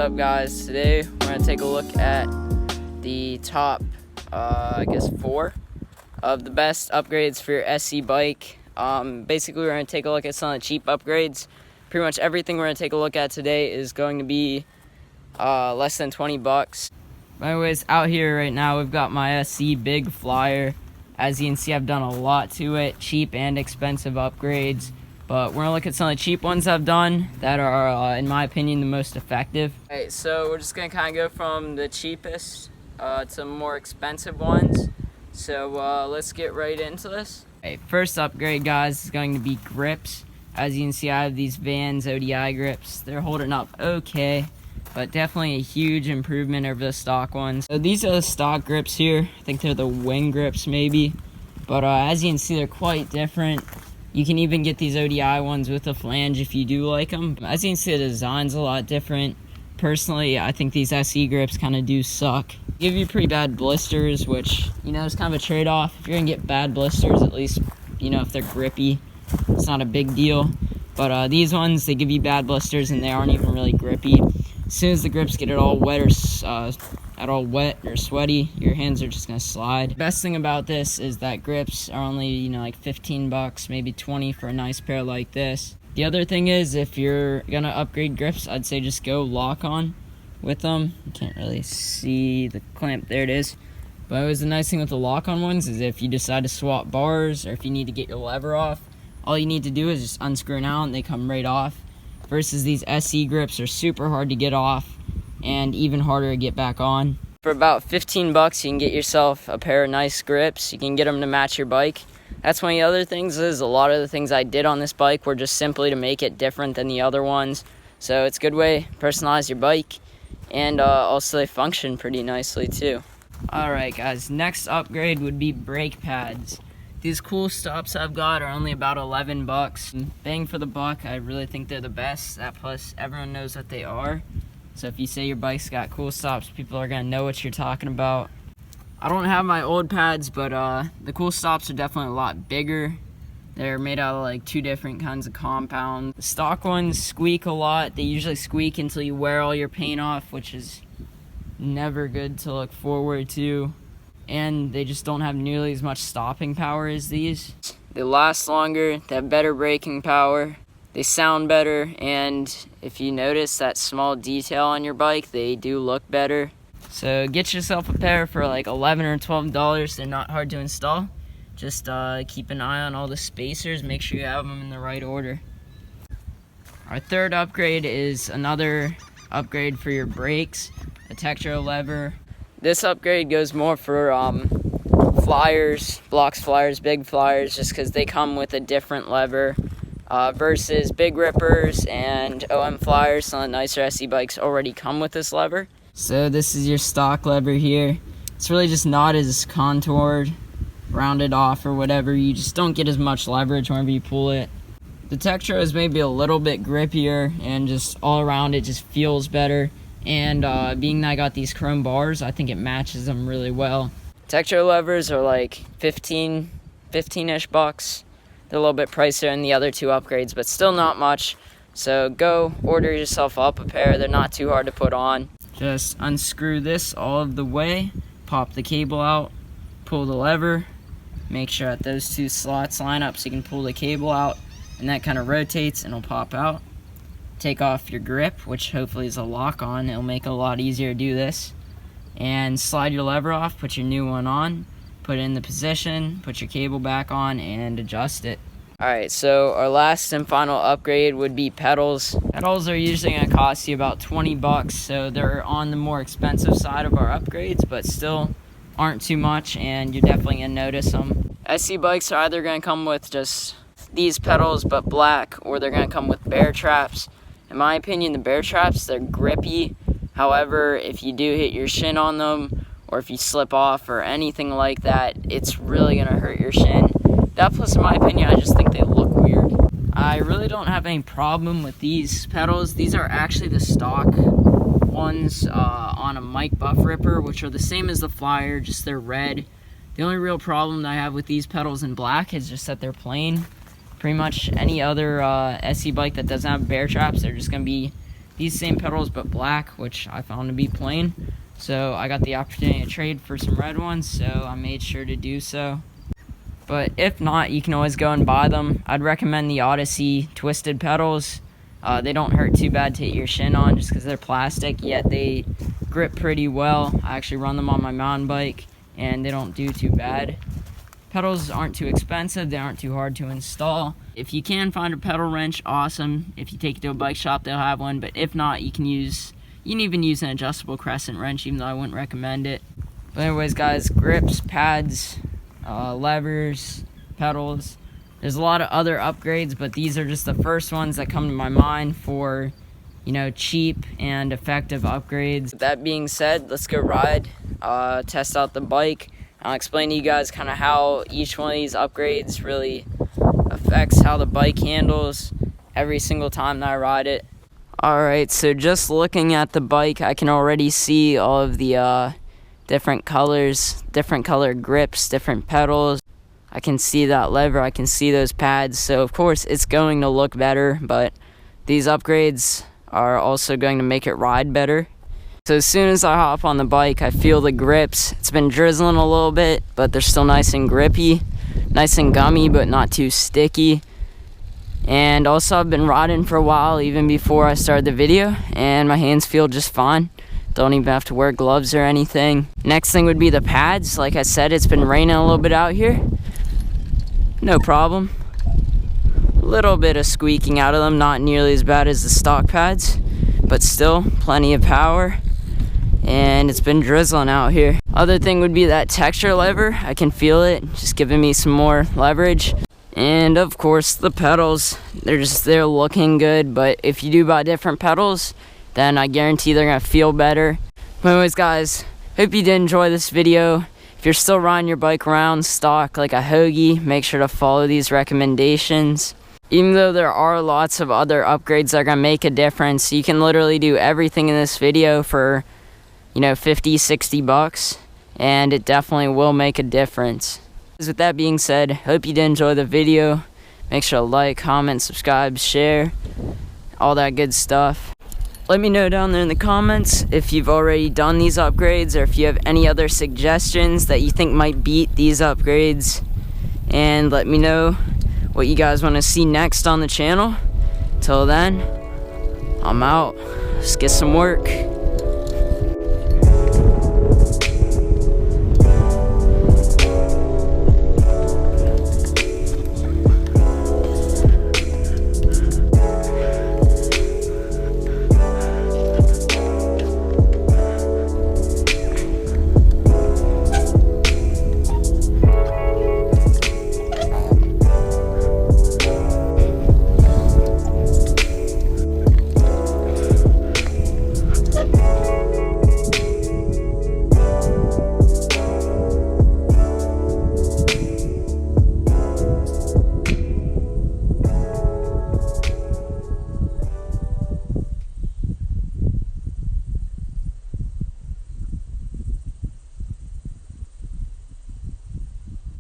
up, guys? Today we're going to take a look at the top I guess 4 of the best upgrades for your SC bike. Basically we're going to take a look at some of the cheap upgrades. Pretty much everything we're going to take a look at today is going to be less than 20 bucks. Anyways, out here right now we've got my SC big flyer. As you can see, I've done a lot to it, cheap and expensive upgrades. But we're going to look at some of the cheap ones I've done that are, in my opinion, the most effective. Alright, so we're just going to kind of go from the cheapest to more expensive ones. So let's get right into this. Okay, first upgrade, guys, is going to be grips. As you can see, I have these Vans ODI grips. They're holding up okay, but definitely a huge improvement over the stock ones. So these are the stock grips here. I think they're the wing grips maybe. But as you can see, they're quite different. You can even get these ODI ones with a flange if you do like them. As you can see, the design's a lot different. Personally, I think these SE grips kind of do suck. Give you pretty bad blisters, which, you know, is kind of a trade-off. If you're going to get bad blisters, at least, you know, if they're grippy, it's not a big deal. But these ones, they give you bad blisters and they aren't even really grippy. As soon as the grips get it all wet or sweaty, your hands are just gonna slide. Best thing about this is that grips are only, you know, like 15 bucks, maybe 20 for a nice pair like this. The other thing is, if you're gonna upgrade grips, I'd say just go lock-on with them. You can't really see the clamp, there it is. But always the nice thing with the lock-on ones is if you decide to swap bars or if you need to get your lever off, all you need to do is just unscrew it out and they come right off. Versus these SE grips are super hard to get off and even harder to get back on. For about 15 bucks, you can get yourself a pair of nice grips. You can get them to match your bike. That's one of the other things is a lot of the things I did on this bike were just simply to make it different than the other ones. So it's a good way to personalize your bike, and also they function pretty nicely too. Alright guys, next upgrade would be brake pads. These cool stops I've got are only about 11 bucks. Bang for the buck, I really think they're the best. That plus everyone knows what they are. So if you say your bike's got cool stops, people are gonna know what you're talking about. I don't have my old pads, but the cool stops are definitely a lot bigger. They're made out of like 2 different kinds of compound. The stock ones squeak a lot. They usually squeak until you wear all your paint off, which is never good to look forward to. And they just don't have nearly as much stopping power as these. They last longer, they have better braking power, they sound better, and if you notice that small detail on your bike, they do look better. So get yourself a pair for like $11 or $12. They're not hard to install. Just keep an eye on all the spacers, make sure you have them in the right order. Our third upgrade is another upgrade for your brakes, a Tector lever. This upgrade goes more for flyers, blocks flyers, big flyers, just because they come with a different lever versus big rippers and OM flyers. Some of the nicer SE bikes already come with this lever. So this is your stock lever here. It's really just not as contoured, rounded off or whatever. You just don't get as much leverage whenever you pull it. The Tector is maybe a little bit grippier and just all around it just feels better. And being that I got these chrome bars, I think it matches them really well. Tector levers are like 15-ish bucks. They're a little bit pricier than the other 2 upgrades, but still not much. So go order yourself up a pair. They're not too hard to put on. Just unscrew this all of the way, pop the cable out, pull the lever, make sure that those 2 slots line up so you can pull the cable out, and that kind of rotates and it'll pop out. Take off your grip, which hopefully is a lock-on. It'll make it a lot easier to do this. And slide your lever off, put your new one on, put it in the position, put your cable back on, and adjust it. Alright, so our last and final upgrade would be pedals. Pedals are usually going to cost you about 20 bucks, so they're on the more expensive side of our upgrades, but still aren't too much, and you're definitely going to notice them. SC bikes are either going to come with just these pedals, but black, or they're going to come with bear traps. In my opinion, the bear traps, they're grippy. However, if you do hit your shin on them, or if you slip off or anything like that, it's really going to hurt your shin. That plus, in my opinion, I just think they look weird. I really don't have any problem with these pedals. These are actually the stock ones on a mic buff ripper, which are the same as the flyer, just they're red. The only real problem that I have with these pedals in black is just that they're plain. Pretty much any other SE bike that doesn't have bear traps, they're just going to be these same pedals but black, which I found to be plain. So I got the opportunity to trade for some red ones, so I made sure to do so. But if not, you can always go and buy them. I'd recommend the Odyssey twisted pedals. They don't hurt too bad to hit your shin on just because they're plastic, yet they grip pretty well. I actually run them on my mountain bike and they don't do too bad. Pedals aren't too expensive, they aren't too hard to install. If you can find a pedal wrench, awesome. If you take it to a bike shop, they'll have one, but if not, you can even use an adjustable crescent wrench, even though I wouldn't recommend it. But anyways, guys, grips, pads, levers, pedals. There's a lot of other upgrades, but these are just the first ones that come to my mind for, cheap and effective upgrades. With that being said, let's go ride, test out the bike. I'll explain to you guys kind of how each one of these upgrades really affects how the bike handles every single time that I ride it. Alright, so just looking at the bike, I can already see all of the different colors, different color grips, different pedals. I can see that lever, I can see those pads, so of course it's going to look better, but these upgrades are also going to make it ride better. So as soon as I hop on the bike, I feel the grips. It's been drizzling a little bit, but they're still nice and grippy, nice and gummy, but not too sticky. And also I've been riding for a while, even before I started the video, and my hands feel just fine. Don't even have to wear gloves or anything. Next thing would be the pads. Like I said, it's been raining a little bit out here. No problem. A little bit of squeaking out of them, not nearly as bad as the stock pads, but still plenty of power. And it's been drizzling out here. Other thing would be that Tector lever. I can feel it, just giving me some more leverage. And of course the pedals, they're looking good, but if you do buy different pedals, then I guarantee they're gonna feel better. But anyways, guys, hope you did enjoy this video. If you're still riding your bike around stock like a hoagie, make sure to follow these recommendations. Even though there are lots of other upgrades that are gonna make a difference, you can literally do everything in this video for 50, 60 bucks, and it definitely will make a difference. With that being said, hope you did enjoy the video. Make sure to like, comment, subscribe, share, all that good stuff. Let me know down there in the comments if you've already done these upgrades or if you have any other suggestions that you think might beat these upgrades. And let me know what you guys want to see next on the channel. Till then, I'm out. Let's get some work.